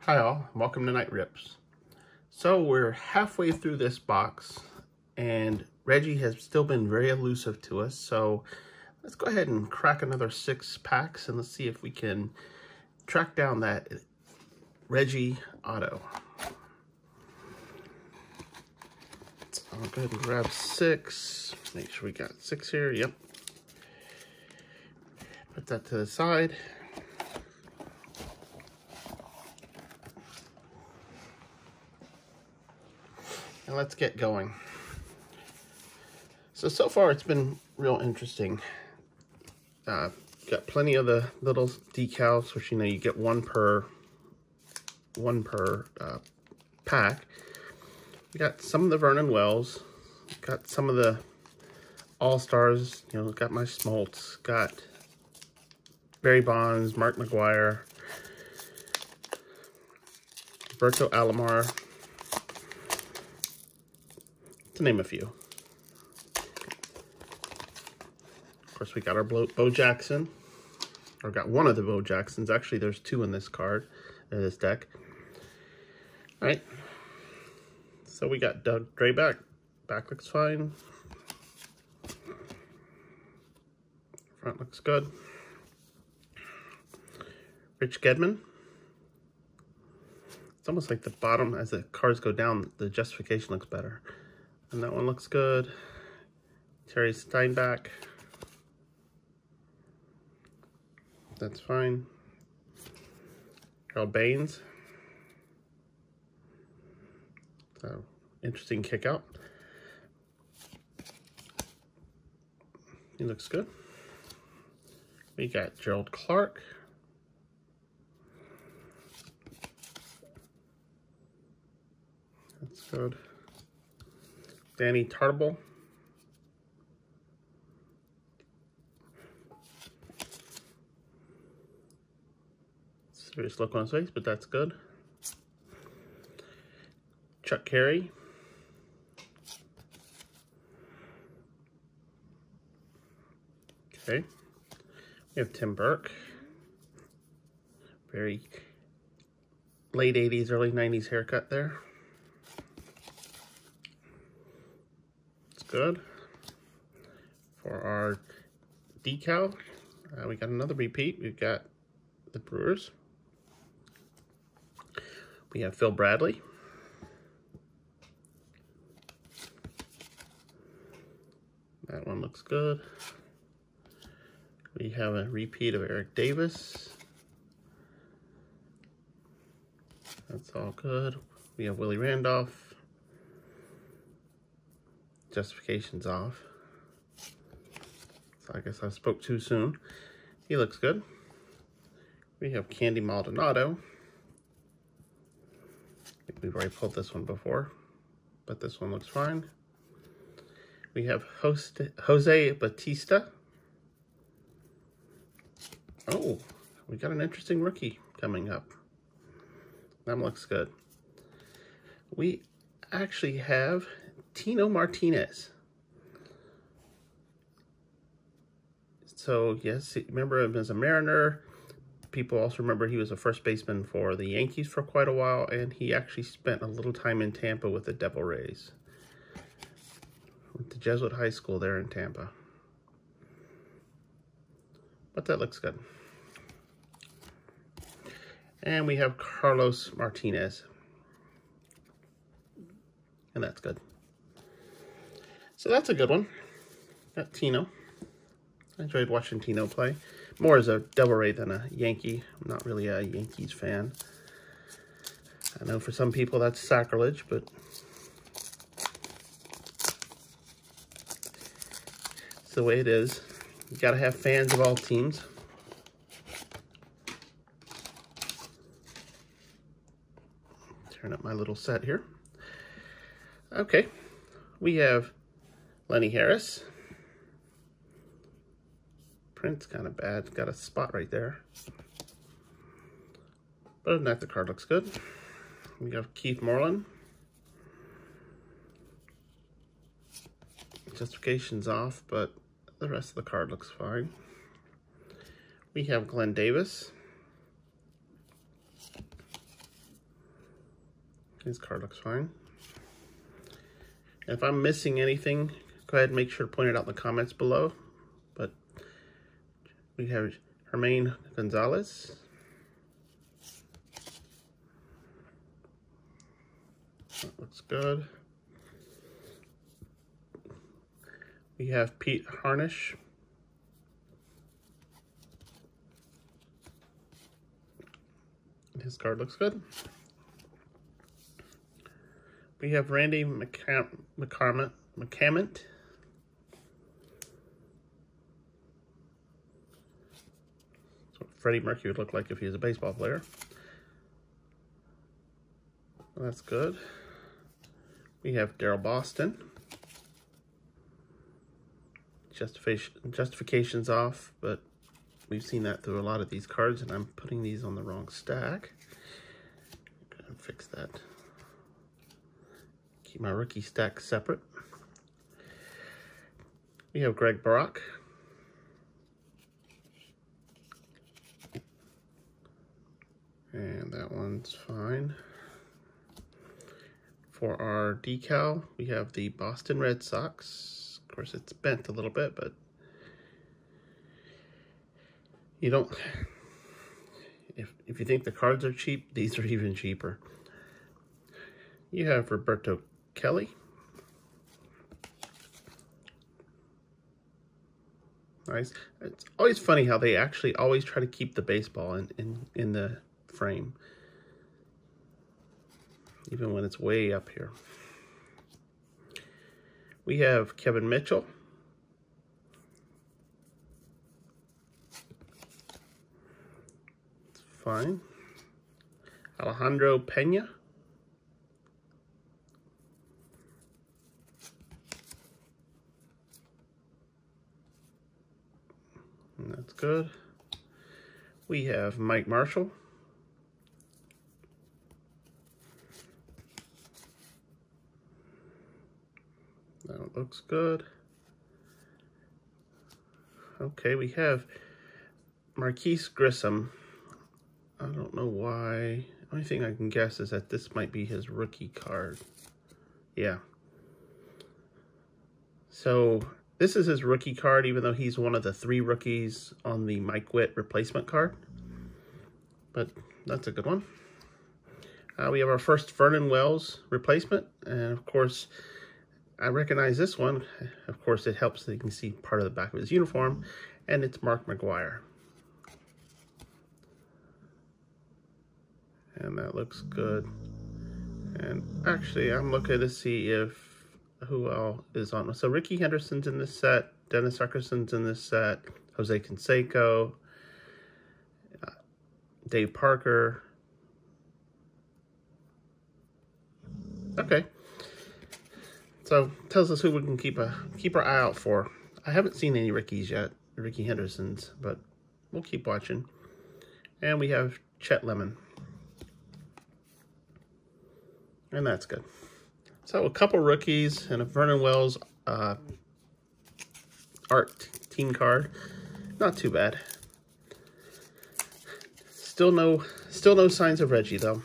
Hi all, welcome to Night Rips. So we're halfway through this box and Reggie has still been very elusive to us, so let's go ahead and crack another 6 packs and let's see if we can track down that Reggie auto. I'll go ahead and grab 6, make sure we got 6 here, yep. Put that to the side. And let's get going. So far it's been real interesting. Got plenty of the little decals, which you know you get one per pack. We got some of the Vernon Wells, got some of the All-Stars, you know, got my Smoltz, got Barry Bonds, Mark McGuire, Roberto Alomar, to name a few. Of course, we got our Bo Jackson, or got one of the Bo Jacksons. Actually, there's 2 in this card, in this deck. All right. So we got Doug Drayback. Back looks fine. Front looks good. Rich Gedman. It's almost like the bottom, as the cards go down, the justification looks better. And that one looks good. Terry Steinbach. That's fine. Harold Baines. So, interesting kick out. He looks good. We got Gerald Clark. That's good. Danny Tartable. Serious look on his face, but that's good. Chuck Carey. Okay. We have Tim Burke. Very late 80s, early 90s haircut there. Good. For our decal, we got another repeat. We've got the Brewers. We have Phil Bradley. That one looks good. We have a repeat of Eric Davis. That's all good. We have Willie Randolph. Justification's off. So I guess I spoke too soon. He looks good. We have Candy Maldonado. I think we've already pulled this one before, but this one looks fine. We have Jose Batista. Oh, we got an interesting rookie coming up. That looks good. We actually have Tino Martinez. So yes, remember him as a Mariner. People also remember he was a first baseman for the Yankees for quite a while, and he actually spent a little time in Tampa with the Devil Rays. Went to Jesuit High School there in Tampa. But that looks good. And we have Carlos Martinez. And that's good. So that's a good one. Got Tino. I enjoyed watching Tino play. More as a Devil Ray than a Yankee. I'm not really a Yankees fan. I know for some people that's sacrilege, but it's the way it is. You gotta have fans of all teams. Turn up my little set here. Okay, we have Lenny Harris. Print's kind of bad. Got a spot right there. But other than that, the card looks good. We have Keith Moreland. Justification's off, but the rest of the card looks fine. We have Glenn Davis. His card looks fine. If I'm missing anything, go ahead and make sure to point it out in the comments below. But we have Hermaine Gonzalez. That looks good. We have Pete Harnish. His card looks good. We have Randy McCarmont. That's what Freddie Mercury would look like if he was a baseball player. Well, that's good. We have Daryl Boston. Justification's off, but we've seen that through a lot of these cards, and I'm putting these on the wrong stack. Gotta fix that. Keep my rookie stack separate. We have Greg Brock. And that one's fine. For our decal, we have the Boston Red Sox. Of course, it's bent a little bit, but you don't, if you think the cards are cheap, these are even cheaper. You have Roberto Kelly. Nice. It's always funny how they actually always try to keep the baseball in the frame, even when it's way up here. We have Kevin Mitchell. It's fine. Alejandro Pena. And that's good. We have Mike Marshall. That looks good. Okay, we have Marquise Grissom. I don't know why. The only thing I can guess is that this might be his rookie card. Yeah. So this is his rookie card, even though he's one of the 3 rookies on the Mike Witt replacement card. But that's a good one. We have our first Vernon Wells replacement. And of course, I recognize this one. Of course, it helps that you can see part of the back of his uniform. And it's Mark McGwire. And that looks good. And actually, I'm looking to see who else is on. So Ricky Henderson's in this set. Dennis Arkerson's in this set. Jose Canseco. Dave Parker. Okay. So tells us who we can keep our eye out for. I haven't seen any Rickies yet, Ricky Henderson's, but we'll keep watching. And we have Chet Lemon. And that's good. So a couple rookies and a Vernon Wells art team card. Not too bad. Still no signs of Reggie though.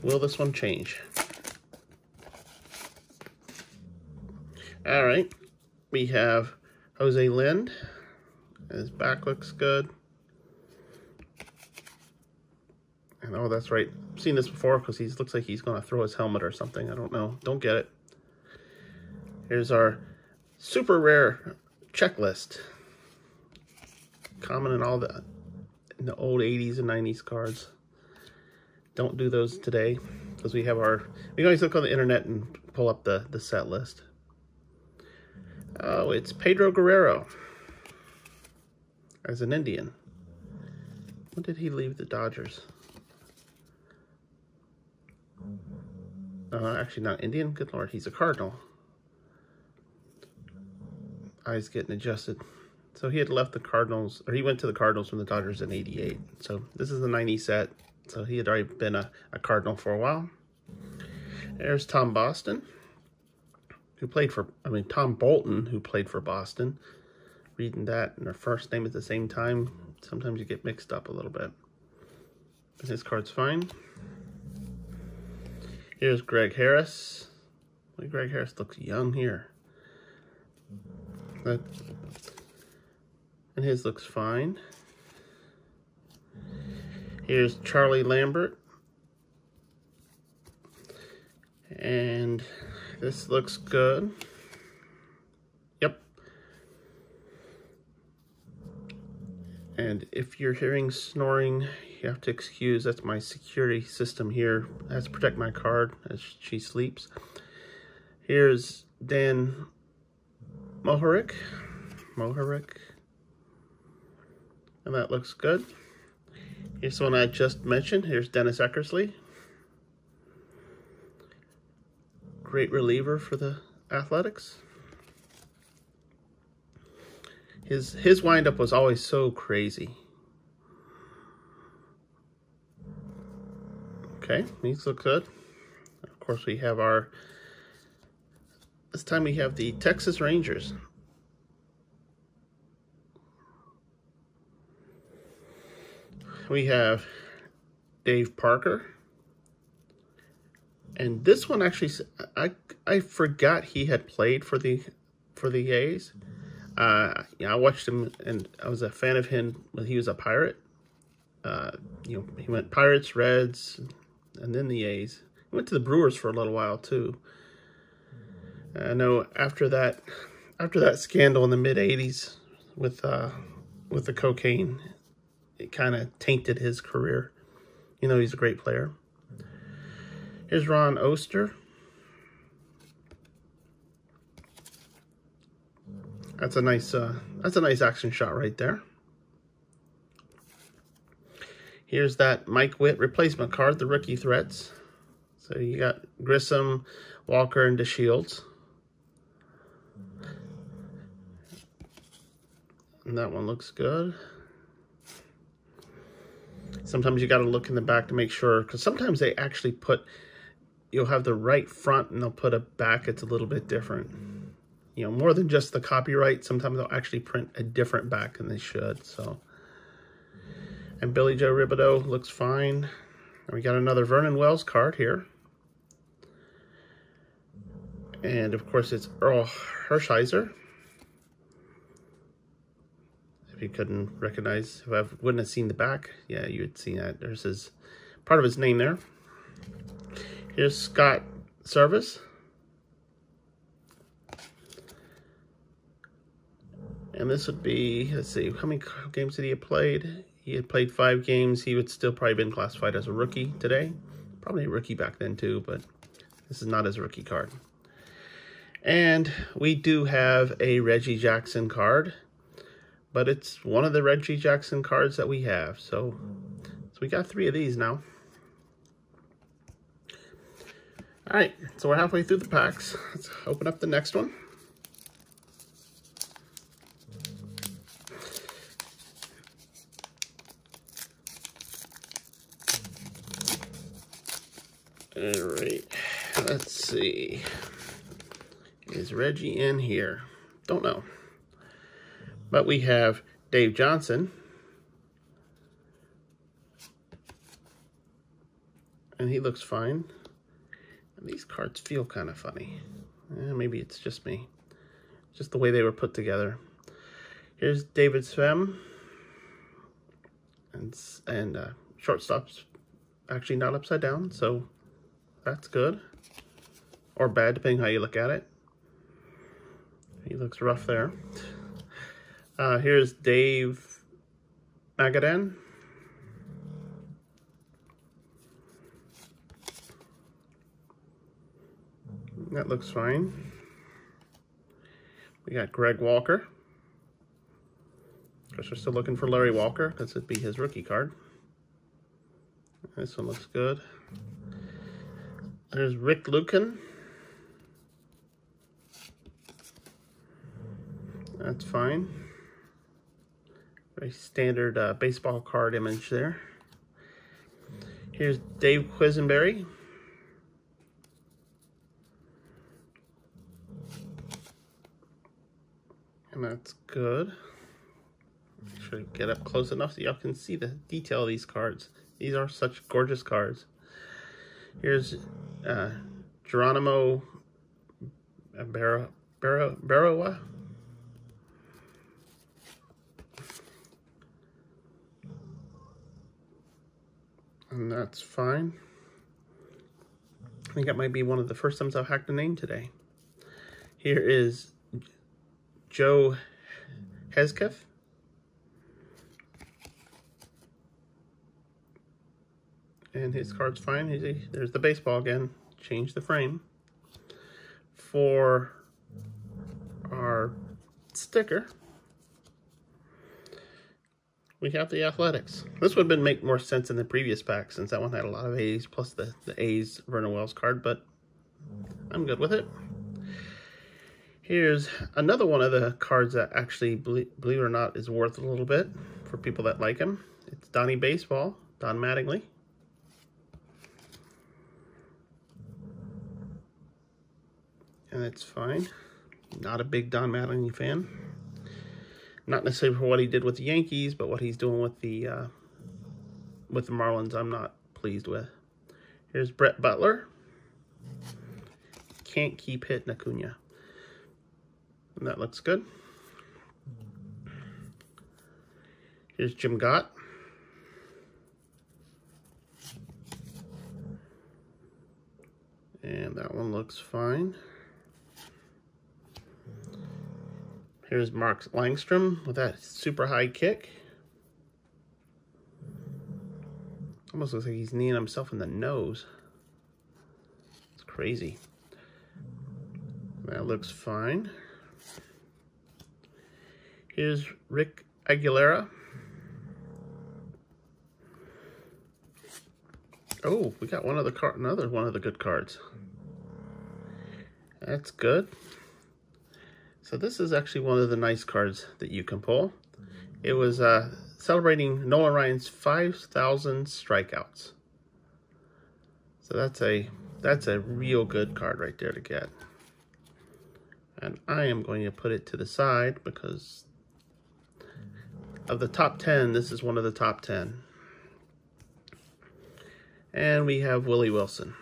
Will this one change? All right, we have Jose Lind. His back looks good. And oh, that's right. I've seen this before because he looks like he's going to throw his helmet or something. I don't know. Don't get it. Here's our super rare checklist. Common in all the old 80s and 90s cards. Don't do those today because we can always look on the internet and pull up the set list. Oh, it's Pedro Guerrero as an Indian. When did he leave the Dodgers? Actually not Indian. Good Lord, he's a Cardinal. Eyes getting adjusted. So he had left the Cardinals, or he went to the Cardinals from the Dodgers in '88. So this is the '90 set. So he had already been a Cardinal for a while. There's Tom Boston, who played for, Tom Bolton, who played for Boston. Reading that and their first name at the same time, sometimes you get mixed up a little bit. but his card's fine. Here's Greg Harris. Greg Harris looks young here. And his looks fine. Here's Charlie Lambert. And this looks good. Yep. And if you're hearing snoring, you have to excuse, that's my security system here. I have to protect my card as she sleeps. Here's Dan Mohoric. And that looks good. Here's the one I just mentioned. Here's Dennis Eckersley. Great reliever for the Athletics. His windup was always so crazy. Okay, these look good. Of course, we have this time we have the Texas Rangers. We have Dave Parker. And this one actually, I forgot he had played for the A's. Yeah, I watched him, and I was a fan of him when he was a Pirate. He went Pirates, Reds, and then the A's. He went to the Brewers for a little while too. I know after that scandal in the mid '80s with the cocaine, it kind of tainted his career. He's a great player. Here's Ron Oster. That's a nice action shot right there. Here's that Mike Witt replacement card, the rookie threats. So you got Grissom, Walker, and DeShields. And that one looks good. Sometimes you got to look in the back to make sure, because sometimes they actually you'll have the right front and they'll put a back it's a little bit different. More than just the copyright, sometimes they'll actually print a different back than they should. So, and Billy Joe Ribideau looks fine. And we got another Vernon Wells card here. And of course it's Earl Hershiser. If you couldn't recognize, if I wouldn't have seen the back, yeah, you would see that. There's part of his name there. Here's Scott Service. And this would be, let's see, how many games did he have played? He had played 5 games. He would still probably been classified as a rookie today. Probably a rookie back then too, but this is not his rookie card. And we do have a Reggie Jackson card, but it's one of the Reggie Jackson cards that we have. So we got 3 of these now. All right, so we're halfway through the packs. Let's open up the next one. All right, let's see. Is Reggie in here? Don't know. But we have Dave Johnson. And he looks fine. And these cards feel kind of funny. Maybe it's just me. Just the way they were put together. Here's David Svem. And shortstop's actually not upside down, so that's good. Or bad, depending how you look at it. He looks rough there. Here's Dave Magadan. That looks fine. We got Greg Walker. Of course, we're still looking for Larry Walker, because it'd be his rookie card. This one looks good. There's Rick Lucan. That's fine. Very standard baseball card image there. Here's Dave Quisenberry. And that's good. Make sure to get up close enough so y'all can see the detail of these cards. These are such gorgeous cards. Here's Geronimo Barrowa. And that's fine. I think that might be one of the first times I've hacked a name today. Here is Joe Hesketh. And his card's fine. There's the baseball again. Change the frame. For our sticker, we have the Athletics. This would make more sense in the previous pack since that one had a lot of A's plus the A's Vernon Wells card, but I'm good with it. Here's another one of the cards that actually, believe it or not, is worth a little bit for people that like him. It's Donnie Baseball, Don Mattingly. And it's fine. Not a big Don Mattingly fan. Not necessarily for what he did with the Yankees, but what he's doing with the Marlins, I'm not pleased with. Here's Brett Butler. Can't keep hitting Acuna. And that looks good. Here's Jim Gott. And that one looks fine. Here's Mark Langstrom with that super high kick. Almost looks like he's kneeing himself in the nose. It's crazy. That looks fine. Here's Rick Aguilera. Oh, we got another one of the good cards. That's good. So this is actually one of the nice cards that you can pull. It was celebrating Nolan Ryan's 5,000 strikeouts. So that's a real good card right there to get. And I am going to put it to the side because of the top 10, this is one of the top 10. And we have Willie Wilson.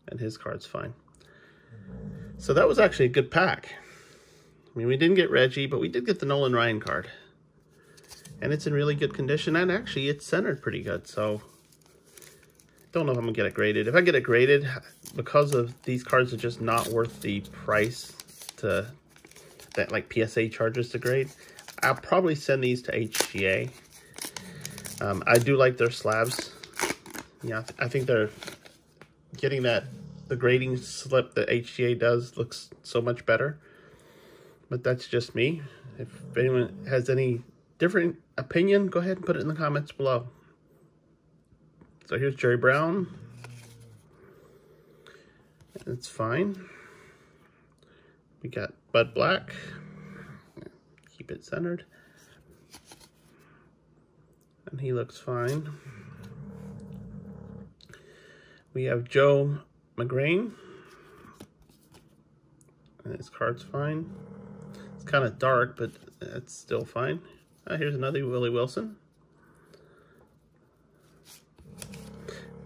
And his card's fine. So that was actually a good pack. I mean, we didn't get Reggie, but we did get the Nolan Ryan card. And it's in really good condition, and actually it's centered pretty good, so don't know if I'm gonna get it graded. If I get it graded, because of these cards are just not worth the price that like PSA charges to grade, I'll probably send these to HGA. I do like their slabs. Yeah, I think they're getting the grading slip that HGA does looks so much better. But that's just me. If anyone has any different opinion, go ahead and put it in the comments below. So here's Jerry Brown. It's fine. We got Bud Black. Keep it centered. And he looks fine. We have Joe McGrain. And his card's fine. It's kind of dark, but it's still fine. Here's another Willie Wilson.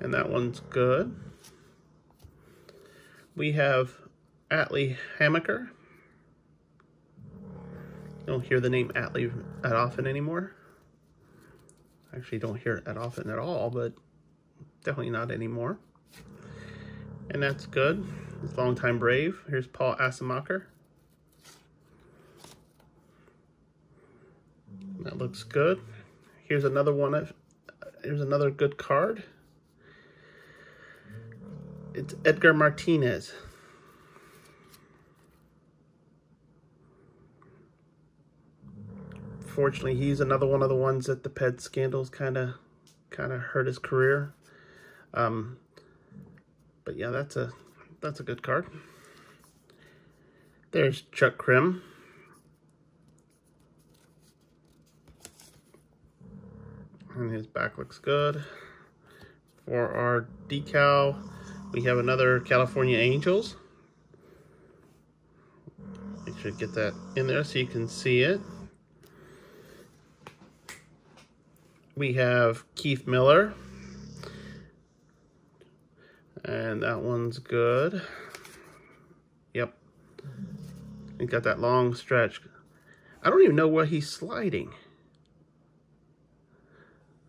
And that one's good. We have Atlee Hammaker. Don't hear the name Atlee that often anymore. Actually, don't hear it that often at all, but definitely not anymore. And that's good. It's longtime Brave. Here's Paul Asemacher. That looks good. Here's another one. Here's another good card. It's Edgar Martinez. Fortunately, he's another one of the ones that the Ped scandals kind of hurt his career. But yeah, that's a good card. There's Chuck Krim. And his back looks good. For our decal, we have another California Angels. Make sure to get that in there so you can see it. We have Keith Miller. And that one's good. Yep. He got that long stretch. I don't even know where he's sliding.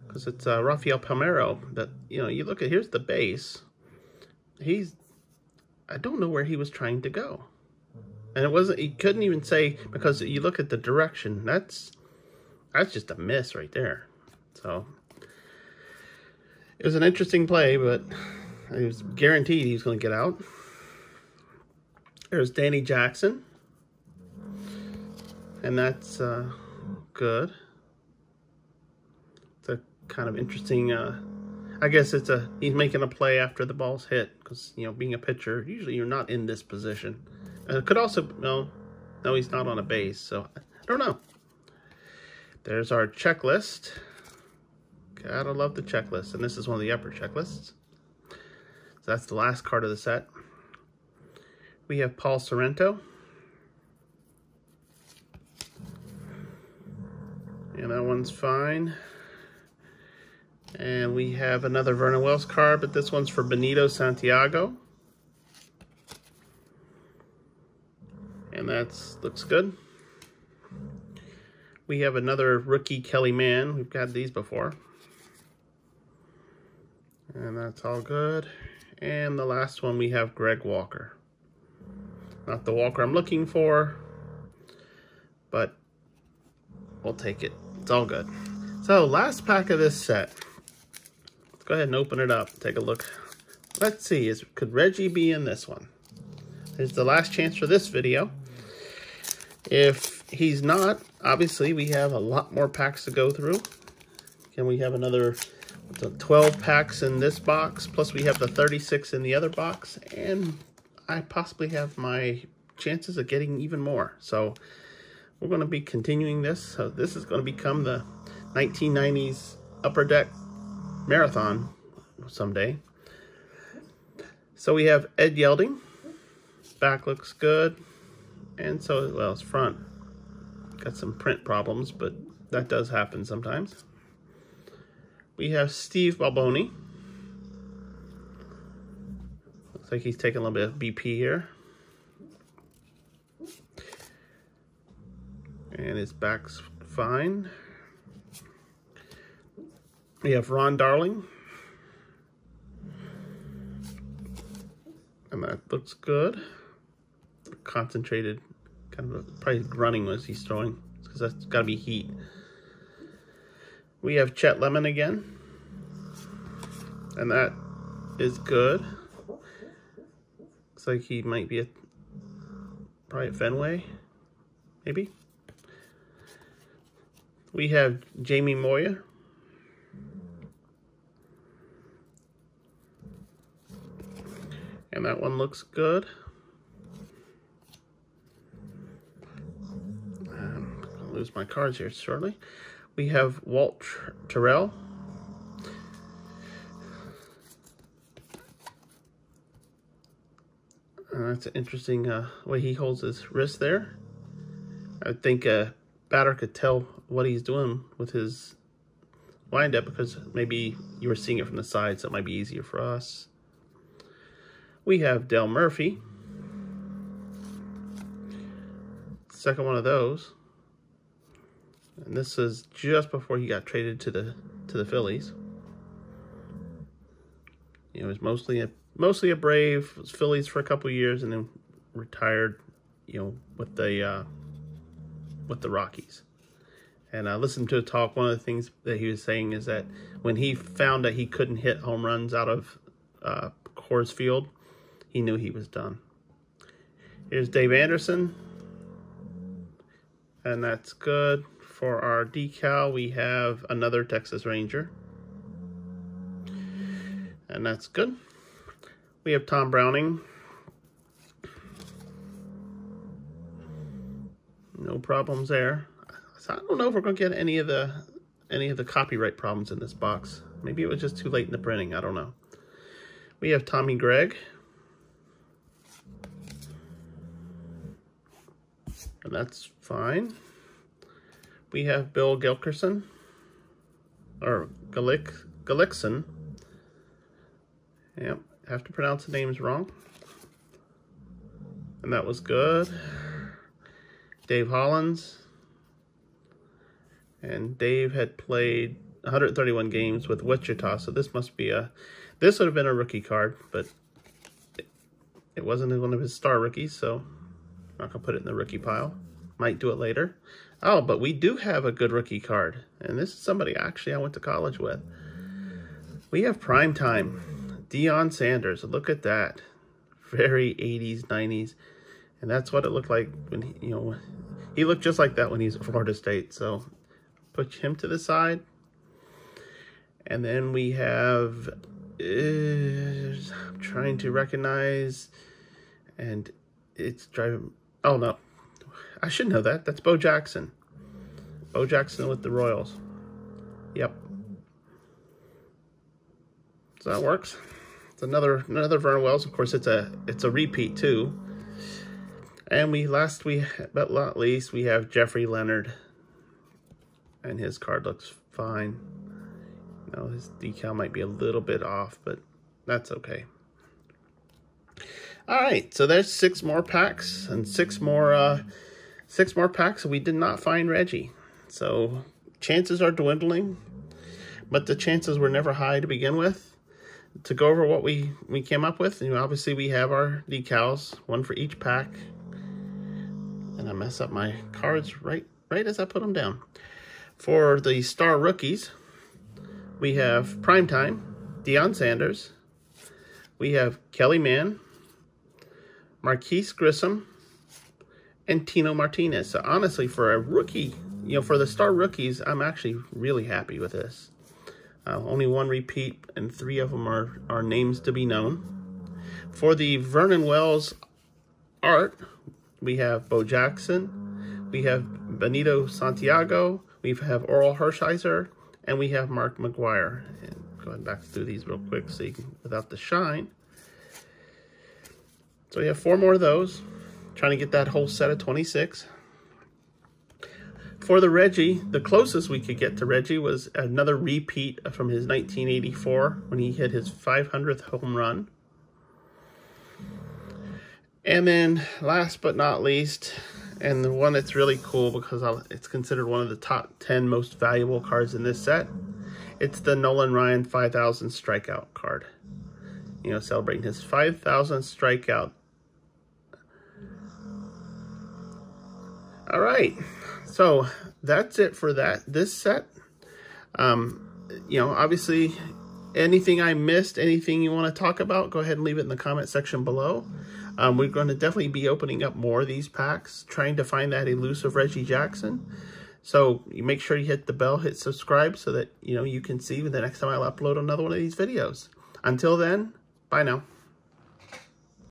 Because it's Rafael Palmeiro. That, you know, you look at, here's the base. I don't know where he was trying to go. And it wasn't, he couldn't even say, because you look at the direction, that's just a miss right there. So, it was an interesting play, but it was guaranteed he was going to get out. There's Danny Jackson. And that's good. It's a kind of interesting, I guess he's making a play after the ball's hit. Because, you know, being a pitcher, usually you're not in this position. Could also, no, he's not on a base, so I don't know. There's our checklist. Gotta love the checklist, and this is one of the upper checklists. So that's the last card of the set. We have Paul Sorrento. And that one's fine. And we have another Vernon Wells card, but this one's for Benito Santiago. And that looks good. We have another rookie Kelly Mann. We've got these before. And that's all good. And the last one we have Greg Walker. Not the Walker I'm looking for, but we'll take it. It's all good. So last pack of this set. Let's go ahead and open it up. Take a look. Let's see, could Reggie be in this one? It's the last chance for this video. If he's not, obviously we have a lot more packs to go through. Can we have another 12 packs in this box, plus we have the 36 in the other box, and I possibly have my chances of getting even more. So we're going to be continuing this. So this is going to become the 1990s Upper Deck Marathon someday. So we have Ed Yelding. Back looks good. And so, well, his front got some print problems, but that does happen sometimes. We have Steve Balboni. Looks like he's taking a little bit of BP here. And his back's fine. We have Ron Darling. And that looks good. Concentrated, kind of probably grunting as he's throwing, because that's got to be heat. We have Chet Lemon again, and that is good. Looks like he might be probably at Fenway, maybe. We have Jamie Moya. And that one looks good. Lose my cards here shortly. We have Walt Terrell. That's an interesting way he holds his wrist there. I think a batter could tell what he's doing with his windup, because maybe you were seeing it from the side, so it might be easier for us. We have Del Murphy. Second one of those. And this is just before he got traded to the Phillies. You know, he was mostly a Brave, was Phillies for a couple years, and then retired, you know, with the Rockies. And I listened to a talk. One of the things that he was saying is that when he found that he couldn't hit home runs out of Coors Field, he knew he was done. Here's Dave Anderson, and that's good. For our decal, we have another Texas Ranger, and that's good. We have Tom Browning. No problems there. So I don't know if we're going to get any of the copyright problems in this box. Maybe it was just too late in the printing. I don't know. We have Tommy Gregg. And that's fine. We have Bill Gilkerson. or Galickson. Yep, have to pronounce the names wrong. And that was good. Dave Hollins. And Dave had played 131 games with Wichita, so this must be this would have been a rookie card, but it wasn't one of his star rookies, so I'm not going to put it in the rookie pile. Might do it later. Oh, but we do have a good rookie card, and this is somebody actually I went to college with. We have Primetime, Deion Sanders. Look at that. Very 80s, 90s, and that's what it looked like when he looked just like that when he's at Florida State, so put him to the side. And then we have, I'm trying to recognize, and it's driving, oh no, I should know that. That's Bo Jackson. Bo Jackson with the Royals. Yep. So that works. It's another Vernon Wells. Of course, it's a repeat too. And but not least, we have Jeffrey Leonard. And his card looks fine. His decal might be a little bit off, but that's okay. All right, so there's 6 more packs and 6 more packs. We did not find Reggie, so chances are dwindling, but the chances were never high to begin with. To go over what we came up with, obviously we have our decals, 1 for each pack, and I mess up my cards right as I put them down. For the star rookies, we have Primetime, Deion Sanders. We have Kelly Mann, Marquise Grissom, and Tino Martinez. So honestly, for a rookie, for the star rookies, I'm actually really happy with this. Only 1 repeat, and 3 of them are names to be known. For the Vernon Wells art, we have Bo Jackson, we have Benito Santiago, we have Oral Hershiser, and we have Mark McGuire. And going back through these real quick so you can, without the shine. So we have 4 more of those. Trying to get that whole set of 26. For the Reggie, the closest we could get to Reggie was another repeat from his 1984 when he hit his 500th home run. And then last but not least, and the one that's really cool because it's considered one of the top 10 most valuable cards in this set, it's the Nolan Ryan 5,000 strikeout card. Celebrating his 5,000 strikeout. All right, so that's it for this set. Obviously, anything I missed, anything you want to talk about, go ahead and leave it in the comment section below. We're going to definitely be opening up more of these packs, trying to find that elusive Reggie Jackson. So you make sure you hit the bell, hit subscribe, so that you can see the next time I'll upload another one of these videos. Until then, bye now.